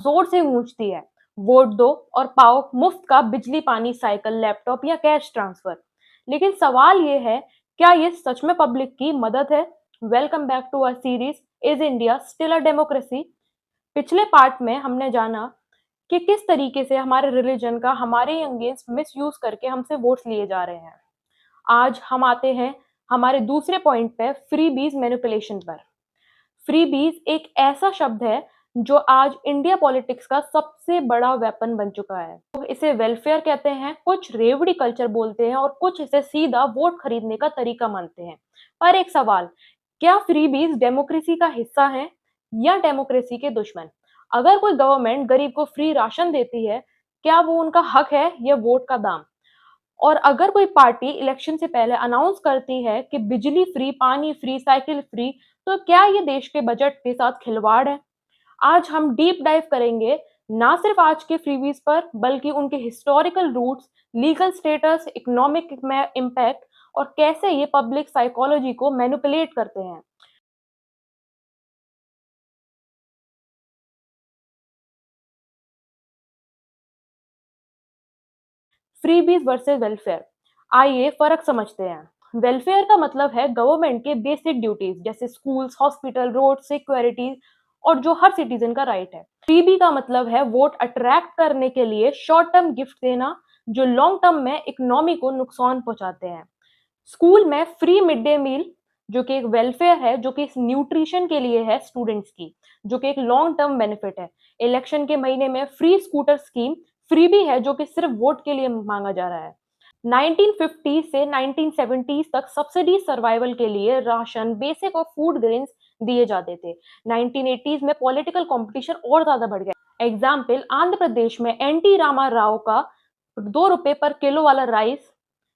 जोर से गूंजती है, वोट दो और पाओ मुफ्त का बिजली, पानी, साइकिल, लैपटॉप या कैश ट्रांसफर। लेकिन सवाल ये है, क्या ये सच में पब्लिक की मदद है? Welcome back to our series, is India still a democracy? पिछले पार्ट में हमने जाना कि किस तरीके से हमारे रिलीजन का हमारे अगेंस्ट मिस यूज करके हमसे वोट्स लिए जा रहे हैं। आज हम आते हैं हमारे दूसरे पॉइंट पे, फ्रीबीज मैनिपुलेशन पर। फ्रीबीज एक ऐसा शब्द है जो आज इंडिया पॉलिटिक्स का सबसे बड़ा वेपन बन चुका है। तो इसे वेलफेयर कहते हैं, कुछ रेवड़ी कल्चर बोलते हैं और कुछ इसे सीधा वोट खरीदने का तरीका मानते हैं। पर एक सवाल, क्या फ्रीबीज डेमोक्रेसी का हिस्सा है या डेमोक्रेसी के दुश्मन? अगर कोई गवर्नमेंट गरीब को फ्री राशन देती है, क्या वो उनका हक है या वोट का दाम? और अगर कोई पार्टी इलेक्शन से पहले अनाउंस करती है कि बिजली फ्री, पानी फ्री, साइकिल फ्री, तो क्या ये देश के बजट के साथ खिलवाड़ है? आज हम डीप डाइव करेंगे ना सिर्फ आज के फ्रीबीज पर, बल्कि उनके historical roots, legal status, economic impact और कैसे ये पब्लिक साइकोलॉजी को मैनिपुलेट करते हैं। फ्रीबीज वर्सेस वेलफेयर, आइए फर्क समझते हैं। वेलफेयर का मतलब है गवर्नमेंट के बेसिक ड्यूटीज जैसे स्कूल्स, हॉस्पिटल, रोड, सिक्योरिटी और जो हर सिटीजन का राइट है। फ्रीबी का मतलब है वोट अट्रैक्ट करने के लिए शॉर्ट टर्म गिफ्ट देना जो लॉन्ग टर्म में इकोनॉमी को नुकसान पहुंचाते हैं। स्कूल में फ्री मिड डे मील जो कि एक वेलफेयर है, जो कि न्यूट्रिशन के लिए है स्टूडेंट्स की, जो कि एक लॉन्ग टर्म बेनिफिट है। इलेक्शन के महीने में फ्री स्कूटर स्कीम फ्री भी है, जो कि सिर्फ वोट के लिए मांगा जा रहा है। 1950 से 1970 तक सब्सिडी सर्वाइवल के लिए राशन, बेसिक और फूड ग्रेन्स दिए जाते थे। 1980s में पॉलिटिकल कंपटीशन और ज्यादा बढ़ गया। एग्जाम्पल, आंध्र प्रदेश में एनटी रामा राव का 2 रुपए पर किलो वाला राइस।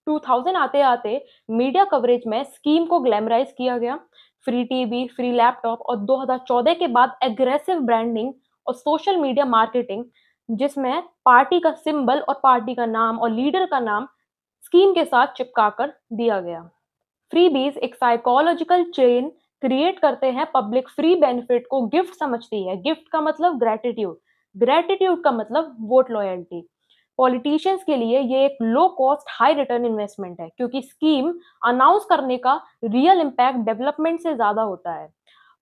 2000 आते आते मीडिया कवरेज में स्कीम को ग्लैमराइज किया गया। फ्री टीवी, फ्री लैपटॉप और 2014 के बाद एग्रेसिव ब्रांडिंग और सोशल मीडिया मार्केटिंग, जिसमें पार्टी का सिंबल और पार्टी का नाम और लीडर का नाम स्कीम के साथ चिपकाकर दिया गया। फ्रीबीज एक साइकोलॉजिकल चेन क्रिएट करते हैं। पब्लिक फ्री बेनिफिट को गिफ्ट समझती है। गिफ्ट का मतलब ग्रेटिट्यूड, ग्रेटिट्यूड का मतलब वोट लॉयल्टी। पॉलिटिशियंस के लिए ये एक low cost high return investment है, क्योंकि स्कीम अनाउंस करने का रियल इम्पैक्ट डेवलपमेंट से ज्यादा होता है।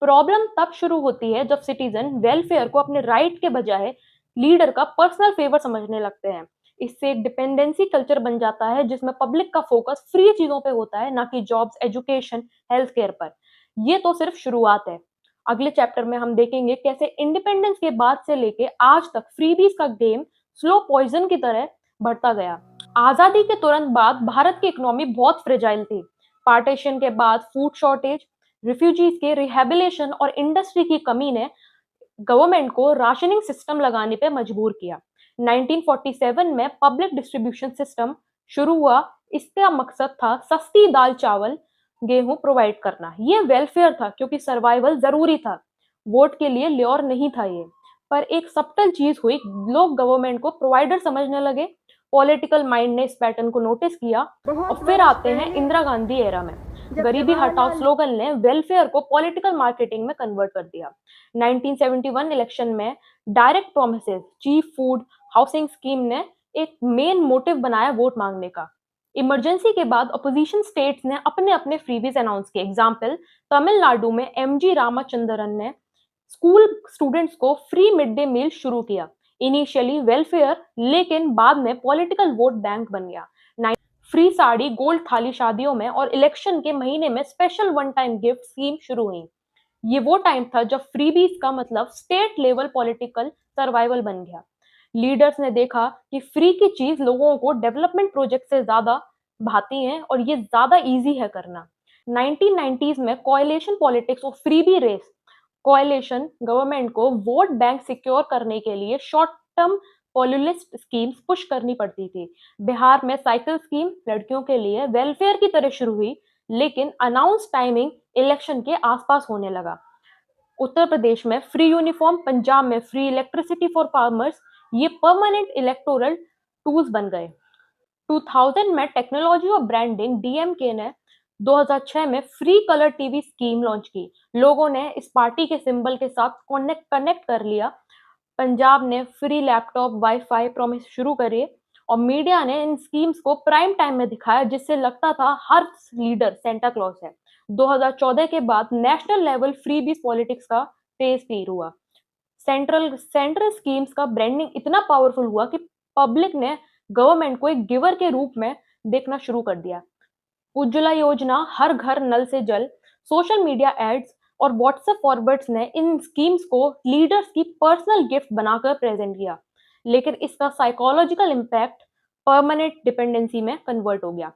प्रॉब्लम तब शुरू होती है जब सिटीजन वेलफेयर को अपने राइट के बजाय लीडर का पर्सनल फेवर समझने लगते हैं। इससे एक डिपेंडेंसी कल्चर बन जाता है जिसमें पब्लिक का फोकस फ्री चीजों पे होता है, ना कि जॉब्स, एजुकेशन, हेल्थ केयर पर। ये तो सिर्फ शुरुआत है। अगले चैप्टर में हम देखेंगे कैसे इंडिपेंडेंस के बाद से लेके आज तक फ्रीबीज का गेम स्लो पॉइजन की तरह बढ़ता गया। आजादी के तुरंत बाद भारत की इकोनॉमी बहुत फ्रेजाइल थी। पार्टीशन के बाद फूड शॉर्टेज, रिफ्यूजीज के रिहेबिलिटेशन और इंडस्ट्री की कमी ने गवर्नमेंट को राशनिंग सिस्टम लगाने पे मजबूर किया। 1947 में पब्लिक डिस्ट्रीब्यूशन सिस्टम शुरू हुआ। इसका मकसद था सस्ती दाल, चावल, गेहूं प्रोवाइड करना। ये वेलफेयर था क्योंकि सर्वाइवल जरूरी था, वोट के लिए ल्योर नहीं था ये। पर एक सब्टल चीज हुई, लोग गवर्नमेंट को प्रोवाइडर समझने लगे। पॉलिटिकल माइंड ने इस पैटर्न को नोटिस किया। और फिर आते हैं इंदिरा गांधी एरा में। गरीबी हटाओ स्लोगन ने वेलफेयर को पॉलिटिकल मार्केटिंग में कन्वर्ट कर दिया। 1971 इलेक्शन में direct promises, cheap food, housing scheme ने एक मेन मोटिव बनाया वोट मांगने का। इमरजेंसी के बाद अपोजिशन स्टेट्स ने अपने अपने फ्रीबीज अनाउंस किए। एग्जाम्पल, तमिलनाडु में एमजी रामाचंद्रन ने स्कूल स्टूडेंट्स को फ्री मिड डे मील शुरू किया। इनिशियली वेलफेयर, लेकिन बाद में पॉलिटिकल वोट बैंक बन गया। फ्री साड़ी, गोल्ड थाली शादियों में और इलेक्शन के महीने में special one time gift scheme शुरू हुई। ये वो टाइम था जब फ्रीबीज का मतलब स्टेट लेवल पॉलिटिकल सर्वाइवल बन गया। लीडर्स ने देखा कि फ्री की चीज लोगों को डेवलपमेंट प्रोजेक्ट से ज्यादा भाती हैं और ये ज्यादा इजी है करना। 1990s में कोएलिशन पॉलिटिक्स और फ्रीबी रेस। कोएलिशन गवर्नमेंट को वोट बैंक सिक्योर करने के लिए short term populist schemes push करनी पड़ती थी। बिहार में साइकिल स्कीम लड़कियों के लिए वेलफेयर की तरह शुरू हुई, लेकिन अनाउंस टाइमिंग इलेक्शन के आसपास होने लगा। उत्तर प्रदेश में फ्री यूनिफॉर्म, पंजाब में फ्री इलेक्ट्रिसिटी फॉर फार्मर्स, ये परमानेंट इलेक्टोरल टूल्स बन गए। 2000 में टेक्नोलॉजी और ब्रांडिंग, डीएमके ने 2006 में free colour TV scheme launch की। लोगों ने इस पार्टी के सिंबल के साथ कनेक्ट कर लिया। पंजाब ने फ्री लैपटॉप, वाई-फाई प्रॉमिस शुरू करे और मीडिया ने इन स्कीम्स को प्राइम टाइम में दिखाया जिससे लगता था हर लीडर सेंटा क्लॉज है। 2014 के बाद नेशनल लेवल फ्रीबीज पॉलिटिक्स का तेज तीर हुआ। सेंट्रल सेंट्रल स्कीम्स का ब्रांडिंग इतना पावरफुल हुआ कि पब्लिक ने गवर्नमेंट को एक गिवर के रूप में देखना शुरू कर दिया। उज्ज्वला योजना, हर घर नल से जल, सोशल मीडिया एड्स और व्हाट्सएप फॉरवर्ड्स ने इन स्कीम्स को लीडर्स की पर्सनल गिफ्ट बनाकर प्रेजेंट किया, लेकिन इसका साइकोलॉजिकल इम्पैक्ट परमानेंट डिपेंडेंसी में कन्वर्ट हो गया।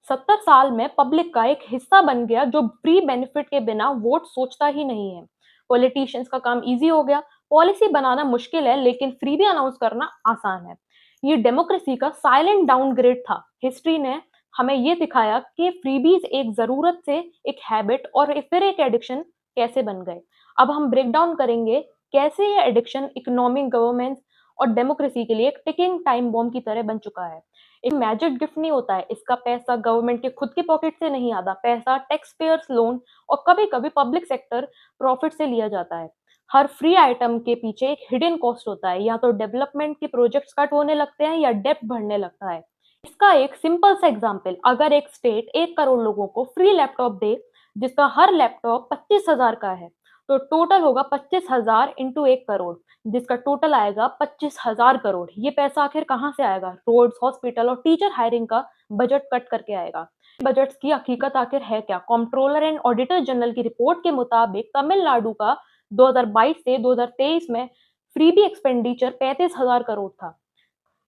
70 साल में पब्लिक का एक हिस्सा बन गया जो फ्री बेनिफिट के बिना वोट सोचता ही नहीं है। पॉलिटिशियंस का काम इजी हो गया, पॉलिसी बनाना मुश्किल है लेकिन फ्रीबी अनाउंस करना आसान है। ये डेमोक्रेसी का साइलेंट डाउनग्रेड था। हिस्ट्री ने हमें ये दिखाया कि फ्रीबीज एक जरूरत से एक हैबिट और फिर एक एडिक्शन कैसे बन गए। अब हम ब्रेक डाउन करेंगे कैसे ये एडिक्शन इकोनॉमिक, गवर्नेंस और डेमोक्रेसी के लिए एक टिकिंग टाइम बॉम्ब की तरह बन चुका है। एक मैजिक गिफ्ट नहीं होता है, इसका पैसा गवर्नमेंट के खुद की पॉकेट से नहीं आता, पैसा टैक्स पेयर्स लोन और कभी कभी पब्लिक सेक्टर प्रॉफिट से लिया जाता है। हर फ्री आइटम के पीछे एक हिडन कॉस्ट होता है, या तो डेवलपमेंट के प्रोजेक्ट्स कट होने लगते हैं या डेप्ट बढ़ने लगता है। इसका एक सिंपल सा एग्जांपल, अगर एक स्टेट 1 करोड़ लोगों को फ्री लैपटॉप दे जिसका हर लैपटॉप 25,000 का है, तो टोटल होगा 25,000 इंटू 1 करोड़, जिसका टोटल आएगा 25,000 करोड़। ये पैसा आखिर कहाँ से आएगा? रोड्स, हॉस्पिटल और टीचर हायरिंग का बजट कट करके आएगा। बजट्स की हकीकत आखिर है क्या? कंट्रोलर एंड ऑडिटर जनरल की रिपोर्ट के मुताबिक तमिलनाडु का 2022 से 2023 में फ्रीबी एक्सपेंडिचर 35,000 करोड़ था।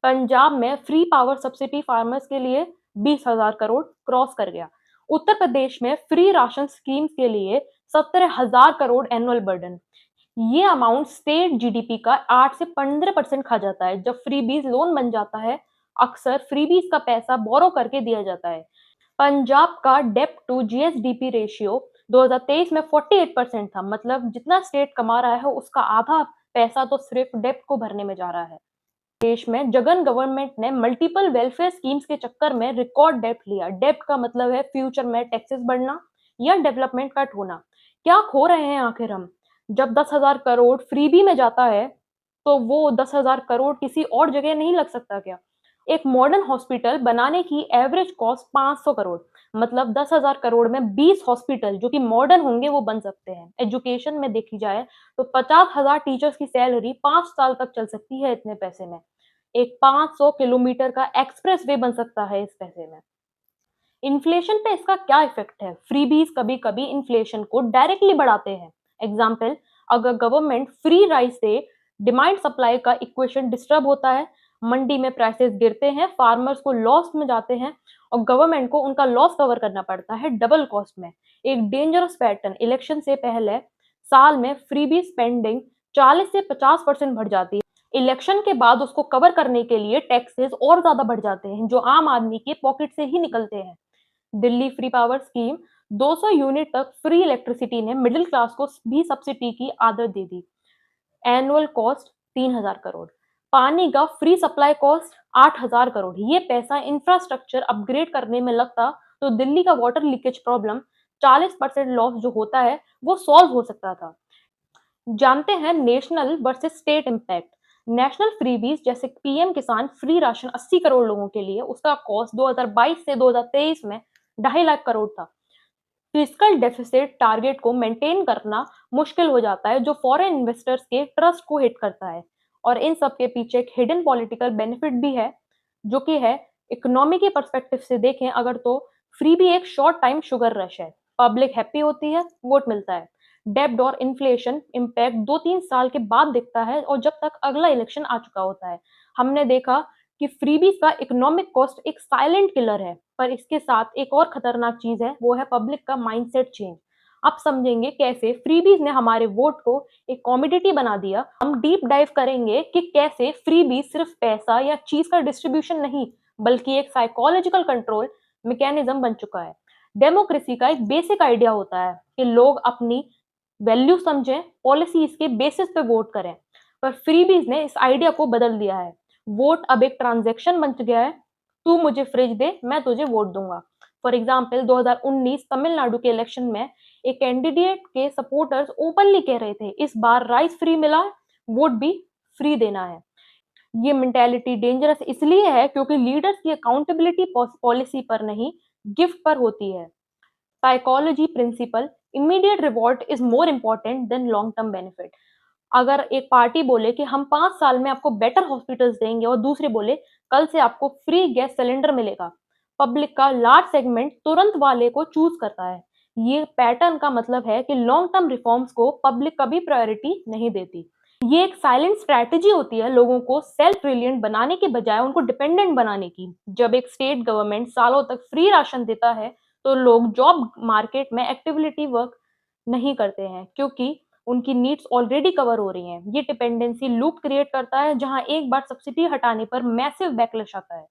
पंजाब में फ्री पावर सब्सिडी फार्मर्स के लिए 20,000 करोड़ क्रॉस कर गया। उत्तर प्रदेश में फ्री राशन स्कीम्स के लिए 17,000 करोड़ एनुअल बर्डन। ये अमाउंट स्टेट जीडीपी का 8 से 15% खा जाता है। जब फ्रीबीज लोन बन जाता है, अक्सर फ्रीबीज का पैसा बोरो करके दिया जाता है। पंजाब का डेप्ट टू जीएसडीपी रेशियो 2023 में 48% था, मतलब जितना स्टेट कमा रहा है उसका आधा पैसा तो सिर्फ डेप्ट को भरने में जा रहा है। देश में जगन गवर्नमेंट ने मल्टीपल वेलफेयर स्कीम्स के चक्कर में रिकॉर्ड डेप्ट लिया। डेप्ट का मतलब है फ्यूचर में टैक्सेस बढ़ना या डेवलपमेंट कट होना। क्या खो रहे हैं आखिर हम? जब 10,000 करोड़ फ्रीबी में जाता है, तो वो 10,000 करोड़ किसी और जगह नहीं लग सकता क्या? एक मॉडर्न हॉस्पिटल बनाने की एवरेज कॉस्ट 500 करोड़, मतलब 10,000 करोड़ में 20 हॉस्पिटल जो कि मॉडर्न होंगे वो बन सकते हैं। एजुकेशन में देखी जाए तो 50,000 टीचर्स की सैलरी 5 साल तक चल सकती है इतने पैसे में। एक 500 किलोमीटर का एक्सप्रेस वे बन सकता है इस पैसे में। इन्फ्लेशन पे इसका क्या इफेक्ट है? फ्रीबीज कभी कभी इन्फ्लेशन को डायरेक्टली बढ़ाते हैं। एग्जाम्पल, अगर गवर्नमेंट फ्री राइस दे, डिमांड सप्लाई का इक्वेशन डिस्टर्ब होता है, मंडी में प्राइसेस गिरते हैं, फार्मर्स को लॉस में जाते हैं और गवर्नमेंट को उनका लॉस कवर करना पड़ता है डबल कॉस्ट में। एक डेंजरस पैटर्न, इलेक्शन से पहले साल में फ्रीबी स्पेंडिंग 40 से 50% बढ़ जाती है। इलेक्शन के बाद उसको कवर करने के लिए टैक्सेस और ज्यादा बढ़ जाते हैं जो आम आदमी के पॉकेट से ही निकलते हैं। Delhi free power scheme 200 unit तक फ्री इलेक्ट्रिसिटी ने मिडिल क्लास को भी सब्सिडी की आदत दे दी। Annual cost 3,000 crore. पानी का फ्री सप्लाई कॉस्ट 8,000 करोड़। ये पैसा इंफ्रास्ट्रक्चर अपग्रेड करने में लगता तो दिल्ली का वाटर लीकेज प्रॉब्लम 40% लॉस जो होता है वो सॉल्व हो सकता था। जानते हैं national versus state impact. National freebies जैसे पीएम किसान फ्री राशन 80 करोड़ लोगों के लिए, उसका कॉस्ट 2022 से 2023 में 2.5 लाख करोड़ था। फिस्कल डेफिसिट टारगेट को मेंटेन करना मुश्किल हो जाता है जो फॉरेन इन्वेस्टर्स के ट्रस्ट को हिट करता है। और इन सब के पीछे एक हिडन पॉलिटिकल बेनिफिट भी है जो कि है इकोनॉमी के पर्सपेक्टिव से देखें अगर तो फ्री भी एक शॉर्ट टाइम शुगर रश है। पब्लिक हैप्पी होती है, वोट मिलता है। डेब्ट और इन्फ्लेशन इम्पैक्ट 2-3 साल के बाद दिखता है और जब तक अगला इलेक्शन आ चुका होता है। हमने देखा कि फ्रीबीज का इकोनॉमिक कॉस्ट एक साइलेंट किलर है, पर इसके साथ एक और खतरनाक चीज है, वो है पब्लिक का माइंडसेट चेंज। आप समझेंगे कैसे फ्रीबीज ने हमारे वोट को एक कॉमोडिटी बना दिया। हम डीप डाइव करेंगे कि कैसे फ्रीबीज सिर्फ पैसा या चीज का डिस्ट्रीब्यूशन नहीं बल्कि एक साइकोलॉजिकल कंट्रोल मैकेनिज्म बन चुका है। डेमोक्रेसी का एक बेसिक आइडिया होता है कि लोग अपनी वैल्यू समझें, पॉलिसीज के बेसिस पे वोट करें, पर फ्रीबीज ने इस आइडिया को बदल दिया है। वोट अब एक ट्रांजैक्शन बन गया है। तू मुझे फ्रिज दे, मैं तुझे वोट दूंगा। फॉर एग्जाम्पल 2019 तमिलनाडु के इलेक्शन में एक कैंडिडेट के सपोर्टर्स ओपनली कह रहे थे इस बार राइस फ्री मिला, वोट भी फ्री देना है। ये मेंटालिटी डेंजरस इसलिए है क्योंकि लीडर्स की अकाउंटेबिलिटी पॉलिसी पर नहीं, गिफ्ट पर होती है। Psychology principle, immediate reward is more important than long term benefit. अगर एक पार्टी बोले कि हम 5 साल में आपको बेटर हॉस्पिटल्स देंगे और दूसरे बोले कल से आपको फ्री गैस सिलेंडर मिलेगा, पब्लिक का लार्ज सेगमेंट तुरंत वाले को चूज करता है। ये पैटर्न का मतलब है कि लॉन्ग टर्म रिफॉर्म्स को पब्लिक कभी प्रायोरिटी नहीं देती। ये एक साइलेंट स्ट्रैटेजी होती है लोगों को सेल्फ रिलिएंट बनाने की बजाय उनको डिपेंडेंट बनाने की। जब एक स्टेट गवर्नमेंट सालों तक फ्री राशन देता है, तो लोग जॉब मार्केट में एक्टिविटी वर्क नहीं करते हैं क्योंकि उनकी नीड्स ऑलरेडी कवर हो रही हैं। ये डिपेंडेंसी लूप क्रिएट करता है जहां एक बार सब्सिडी हटाने पर मैसिव बैकलैश आता है।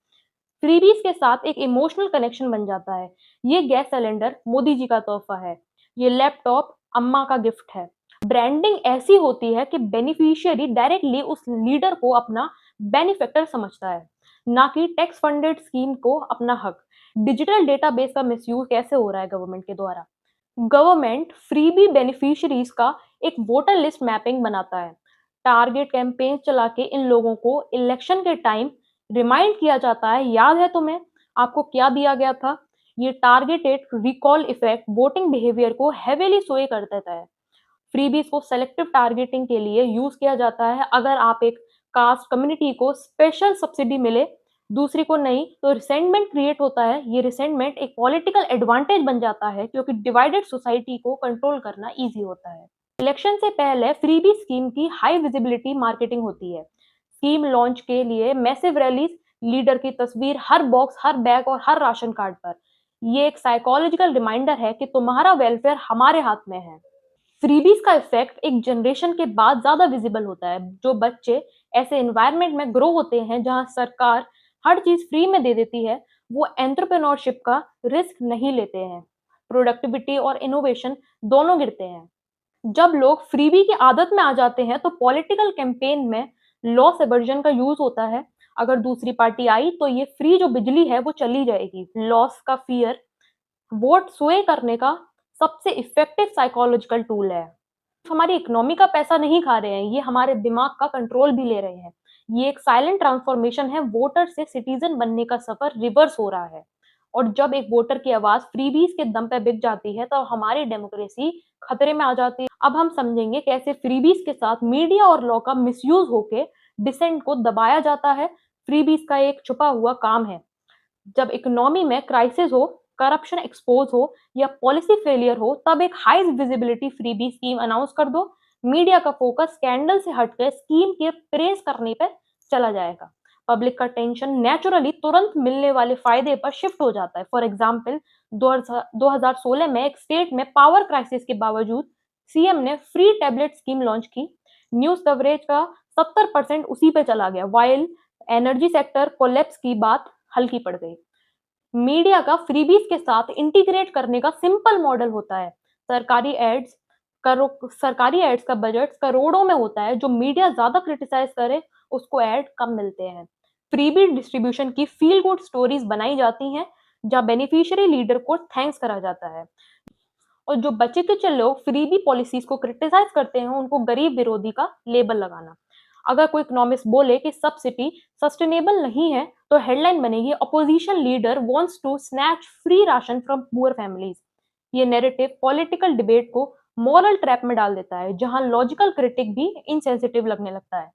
फ्रीबीज के साथ एक इमोशनल कनेक्शन बन जाता है। ये गैस सिलेंडर मोदी जी का तोहफा है, ये लैपटॉप अम्मा का गिफ्ट है। ब्रांडिंग ऐसी होती है कि बेनिफिशियरी डायरेक्टली उस लीडर को अपना बेनिफैक्टर समझता है, ना कि टैक्स फंडेड स्कीम को अपना हक। डिजिटल डेटाबेस का मिसयूज कैसे हो रहा है गवर्नमेंट के द्वारा? गवर्नमेंट फ्रीबी बेनिफिशियरीज का एक वोटर लिस्ट मैपिंग बनाता है। टारगेट कैंपेन चला के इन लोगों को इलेक्शन के टाइम रिमाइंड किया जाता है, याद है तुम्हें आपको क्या दिया गया था? ये targeted recall effect voting behaviour को हेवीली स्वे कर देता है। फ्रीबीज को सेलेक्टिव टारगेटिंग के लिए यूज किया जाता है। अगर आप एक कास्ट कम्युनिटी को स्पेशल सब्सिडी मिले, दूसरी को नहीं, तो रिसेंटमेंट क्रिएट होता है। ये रिसेंटमेंट एक पॉलिटिकल एडवांटेज बन जाता है क्योंकि डिवाइडेड सोसाइटी को कंट्रोल करना इजी होता है। इलेक्शन से पहले फ्रीबी स्कीम की हाई विजिबिलिटी मार्केटिंग होती है। स्कीम लॉन्च के लिए मैसिव रैलीज, लीडर की तस्वीर हर बॉक्स, हर बैग और हर राशन कार्ड पर। ये एक साइकोलॉजिकल रिमाइंडर है कि तुम्हारा वेलफेयर हमारे हाथ में है। फ्रीबीज का इफेक्ट एक जनरेशन के बाद ज्यादा विजिबल होता है। जो बच्चे ऐसे एनवायरनमेंट में ग्रो होते हैं जहां सरकार हर चीज फ्री में दे देती है, वो एंटरप्रेन्योरशिप का रिस्क नहीं लेते हैं। प्रोडक्टिविटी और इनोवेशन दोनों गिरते हैं। जब लोग फ्रीबी की आदत में आ जाते हैं तो पॉलिटिकल कैंपेन में लॉस एवर्जन का यूज होता है। अगर दूसरी पार्टी आई तो ये फ्री जो बिजली है वो चली जाएगी। लॉस का फियर वोट स्वे करने का सबसे इफेक्टिव साइकोलॉजिकल टूल है। हमारी इकोनॉमी का पैसा नहीं खा रहे हैं, ये हमारे दिमाग का कंट्रोल भी ले रहे हैं। ये एक साइलेंट ट्रांसफॉर्मेशन है, वोटर से सिटीजन बनने का सफर रिवर्स हो रहा है। और जब एक वोटर की आवाज फ्रीबीज के दम पे बिक जाती है तो हमारी डेमोक्रेसी खतरे में आ जाती है। अब हम समझेंगे कैसे फ्रीबीज के साथ मीडिया और लॉ का मिसयूज होके डिसेंट को दबाया जाता है। फ्रीबीज का एक छुपा हुआ काम है। जब इकोनॉमी में क्राइसिस हो, करप्शन एक्सपोज हो या पॉलिसी फेलियर हो, तब एक high visibility freebie scheme announce कर दो। मीडिया का फोकस स्कैंडल से हटकर स्कीम के प्रेस करने पर चला जाएगा। पब्लिक का टेंशन नेचुरली तुरंत मिलने वाले फायदे पर शिफ्ट हो जाता है। फॉर एग्जाम्पल 2016 में एक स्टेट में पावर क्राइसिस के बावजूद सीएम ने फ्री टैबलेट स्कीम लॉन्च की। न्यूज कवरेज का 70% उसी पे चला गया, वाइल एनर्जी सेक्टर कोलैप्स की बात हल्की पड़ गई। मीडिया का फ्रीबीज के साथ इंटीग्रेट करने का सिंपल मॉडल होता है। सरकारी एड्स सरकारी एड्स का बजट करोड़ों में होता है। जो मीडिया ज्यादा क्रिटिसाइज करे उसको एड कम मिलते हैं। फ्रीबी डिस्ट्रीब्यूशन की फील गुड स्टोरीज बनाई जाती हैं जहां बेनिफिशियरी लीडर को थैंक्स करा जाता है। और जो बचे कुचे लोग फ्रीबी पॉलिसीज को क्रिटिसाइज करते हैं उनको गरीब विरोधी का लेबल लगाना। अगर कोई इकोनॉमिस्ट बोले कि सब्सिडी सस्टेनेबल नहीं है तो हेडलाइन बनेगी opposition leader wants to snatch free ration from poor families. ये नैरेटिव पॉलिटिकल डिबेट को मॉरल ट्रैप में डाल देता है जहां लॉजिकल क्रिटिक भी इनसेंसिटिव लगने लगता है।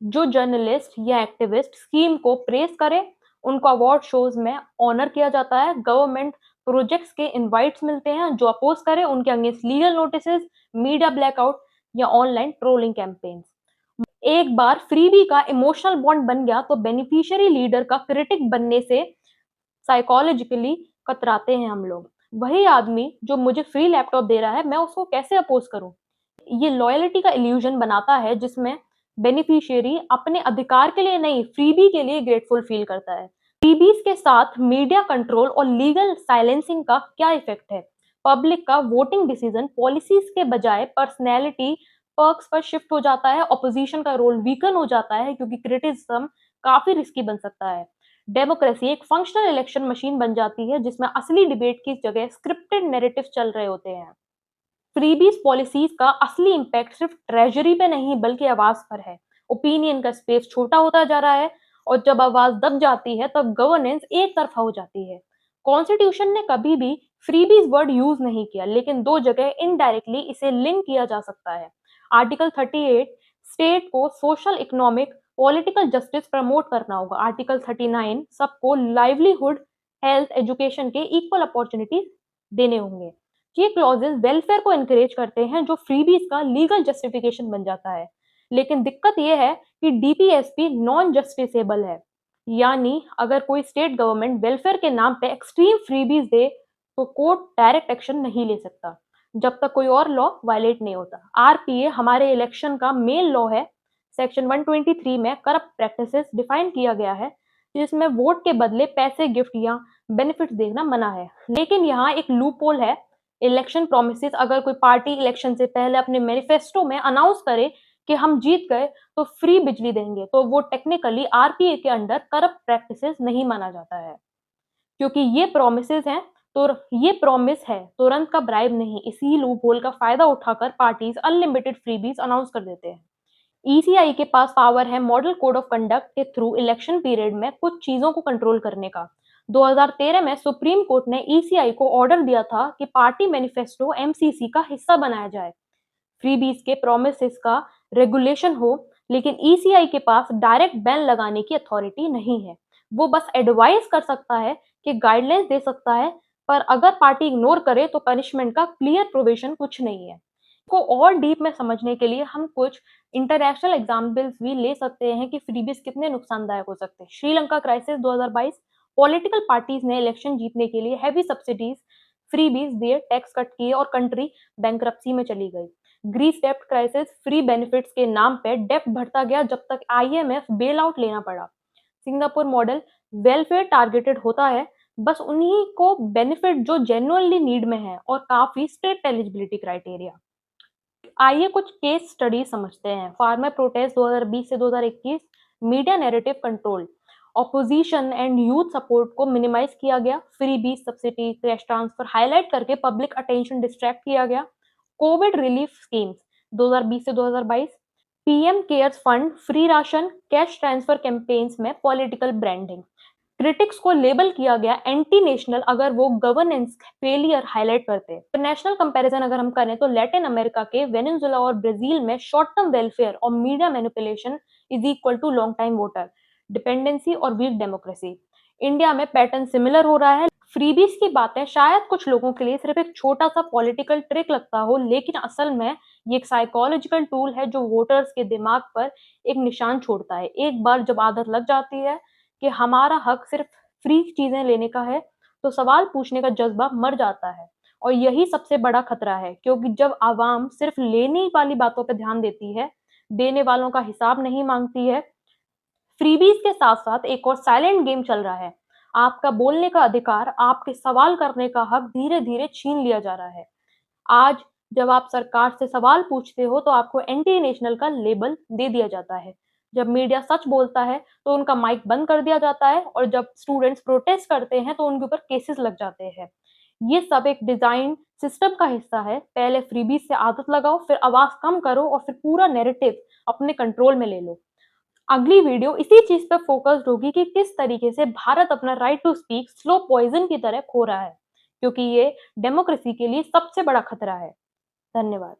जो जर्नलिस्ट या एक्टिविस्ट स्कीम को प्रेस करे उनको अवार्ड शोज में ऑनर किया जाता है। गवर्नमेंट प्रोजेक्ट्स के इनवाइट्स मिलते हैं। जो अपोज करे उनके against legal notices, media blackout या ऑनलाइन ट्रोलिंग कैंपेन्स। एक बार फ्रीबी का इमोशनल बॉन्ड बन गया तो बेनिफिशियरी लीडर का क्रिटिक बनने से साइकोलॉजिकली कतराते हैं हम लोग। वही आदमी जो मुझे फ्री लैपटॉप दे रहा है, मैं उसको कैसे अपोज करूं? ये लॉयल्टी का इल्यूजन बनाता है जिसमें बेनिफिशियरी अपने अधिकार के लिए नहीं, फ्रीबी के लिए ग्रेटफुल फील करता है। फ्रीबीज के साथ मीडिया कंट्रोल और लीगल साइलेंसिंग का क्या इफेक्ट है? पब्लिक का वोटिंग डिसीजन पॉलिसीज के बजाय पर्सनैलिटी पर्क्स पर शिफ्ट हो जाता है। ऑपोजिशन का रोल वीकन हो जाता है क्योंकि क्रिटिसिज्म काफी रिस्की बन सकता है। डेमोक्रेसी एक फंक्शनल इलेक्शन मशीन बन जाती है जिसमें असली डिबेट की जगह स्क्रिप्टेड नैरेटिव चल रहे होते हैं। फ्रीबीज पॉलिसीज का असली इम्पैक्ट सिर्फ ट्रेजरी पे नहीं बल्कि आवाज पर है। ओपिनियन का स्पेस छोटा होता जा रहा है और जब आवाज दब जाती है तब गवर्नेंस एक तरफा हो जाती है। कॉन्स्टिट्यूशन ने कभी भी फ्रीबीज वर्ड यूज नहीं किया, लेकिन दो जगह इनडायरेक्टली इसे लिंक किया जा सकता है। आर्टिकल 38 स्टेट को social, economic, political justice promote करना होगा। आर्टिकल 39 सबको लाइवलीहुड, हेल्थ, एजुकेशन के इक्वल अपॉर्चुनिटी देने होंगे। ये क्लॉजेस वेलफेयर को एनकरेज करते हैं, जो फ्रीबीज का लीगल जस्टिफिकेशन बन जाता है। लेकिन दिक्कत ये है कि डीपीएसपी नॉन जस्टिसेबल है, यानी अगर कोई स्टेट गवर्नमेंट वेलफेयर के नाम पे एक्सट्रीम फ्रीबीज दे तो कोर्ट डायरेक्ट एक्शन नहीं ले सकता जब तक कोई और लॉ वायलेट नहीं होता। आरपीए हमारे इलेक्शन का मेन लॉ है। सेक्शन 123 में करप्ट प्रैक्टिसेस डिफाइन किया गया है, जिसमें वोट के बदले पैसे, गिफ्ट या बेनिफिट देना मना है। लेकिन यहाँ एक लूपहोल है। इलेक्शन प्रोमिसेस, अगर कोई पार्टी इलेक्शन से पहले अपने मैनिफेस्टो में अनाउंस करे कि हम जीत गए तो फ्री बिजली देंगे, तो वो टेक्निकली आरपीए के अंडर करप्ट प्रैक्टिसेस नहीं माना जाता है, क्योंकि ये प्रोमिसेस हैं। तो ये प्रॉमिस है, तुरंत का ब्राइब नहीं। इसी लूपहोल का फायदा उठाकर पार्टीज अनलिमिटेड फ्रीबीज अनाउंस कर देते हैं। ईसीआई के पास पावर है मॉडल कोड ऑफ कंडक्ट के थ्रू इलेक्शन पीरियड में कुछ चीजों को कंट्रोल करने का। 2013 में सुप्रीम कोर्ट ने ईसीआई को ऑर्डर दिया था कि पार्टी मैनिफेस्टो एमसीसी का हिस्सा बनाया जाए, फ्रीबीज के प्रोमिसेस का रेगुलेशन हो। लेकिन ईसीआई के पास डायरेक्ट बैन लगाने की अथॉरिटी नहीं है। वो बस एडवाइस कर सकता है, कि गाइडलाइंस दे सकता है, पर अगर पार्टी इग्नोर करे तो पनिशमेंट का क्लियर प्रोविजन कुछ नहीं है। को और डीप में समझने के लिए हम कुछ इंटरनेशनल एग्जाम्पल्स भी ले सकते हैं कि फ्रीबीज कितने नुकसानदायक हो सकते हैं। श्रीलंका क्राइसिस 2022, पॉलिटिकल पार्टीज ने इलेक्शन जीतने के लिए हैवी सब्सिडीज, फ्रीबीज दिए, टैक्स कट किए और कंट्री बैंकरप्सी में चली गई। ग्रीस डेब्ट क्राइसिस, फ्री बेनिफिट्स के नाम पे डेब्ट बढ़ता गया जब तक आईएमएफ बेल आउट लेना पड़ा। सिंगापुर मॉडल, वेलफेयर टारगेटेड होता है बस उन्हीं को बेनिफिट जो जेन्युइनली नीड में है और काफी स्ट्रिक्ट एलिजिबिलिटी क्राइटेरिया। आइए कुछ केस स्टडी समझते हैं। फार्मर प्रोटेस्ट 2020 से 2021, media narrative control, opposition and youth support को मिनिमाइज किया गया, फ्री बीज, सब्सिडी, कैश ट्रांसफर हाईलाइट करके पब्लिक अटेंशन डिस्ट्रैक्ट किया गया। कोविड रिलीफ स्कीम्स 2020 से 2022, PM cares fund, free ration, cash transfer campaigns में पॉलिटिकल ब्रांडिंग। क्रिटिक्स को लेबल किया गया एंटी नेशनल अगर वो गवर्नेंस फेलियर हाईलाइट करते हैं। इंटरनेशनल कंपैरिजन अगर हम करें तो लैटिन अमेरिका के वेनेजुएला और ब्राजील में शॉर्ट टर्म वेलफेयर और media manipulation is equal to long time voter dependency और वीक डेमोक्रेसी। इंडिया में पैटर्न सिमिलर हो रहा है। फ्रीबीज की बातें शायद कुछ लोगों के लिए सिर्फ एक छोटा सा पॉलिटिकल ट्रिक लगता हो, लेकिन असल में ये एक साइकोलॉजिकल टूल है जो वोटर्स के दिमाग पर एक निशान छोड़ता है। एक बार जब आदत लग जाती है कि हमारा हक सिर्फ फ्री चीजें लेने का है, तो सवाल पूछने का जज्बा मर जाता है। और यही सबसे बड़ा खतरा है, क्योंकि जब आवाम सिर्फ लेने वाली बातों पर ध्यान देती है, देने वालों का हिसाब नहीं मांगती है। फ्रीबीज के साथ साथ एक और साइलेंट गेम चल रहा है। आपका बोलने का अधिकार, आपके सवाल करने का हक धीरे धीरे छीन लिया जा रहा है। आज जब आप सरकार से सवाल पूछते हो तो आपको एंटी नेशनल का लेबल दे दिया जाता है। जब मीडिया सच बोलता है तो उनका माइक बंद कर दिया जाता है, और जब स्टूडेंट्स प्रोटेस्ट करते हैं तो उनके ऊपर केसेस लग जाते हैं। ये सब एक डिजाइन सिस्टम का हिस्सा है। पहले फ्रीबीज से आदत लगाओ, फिर आवाज कम करो और फिर पूरा नैरेटिव अपने कंट्रोल में ले लो। अगली वीडियो इसी चीज पर फोकस्ड होगी कि किस तरीके से भारत अपना right to speak slow poison की तरह खो रहा है, क्योंकि ये डेमोक्रेसी के लिए सबसे बड़ा खतरा है। धन्यवाद।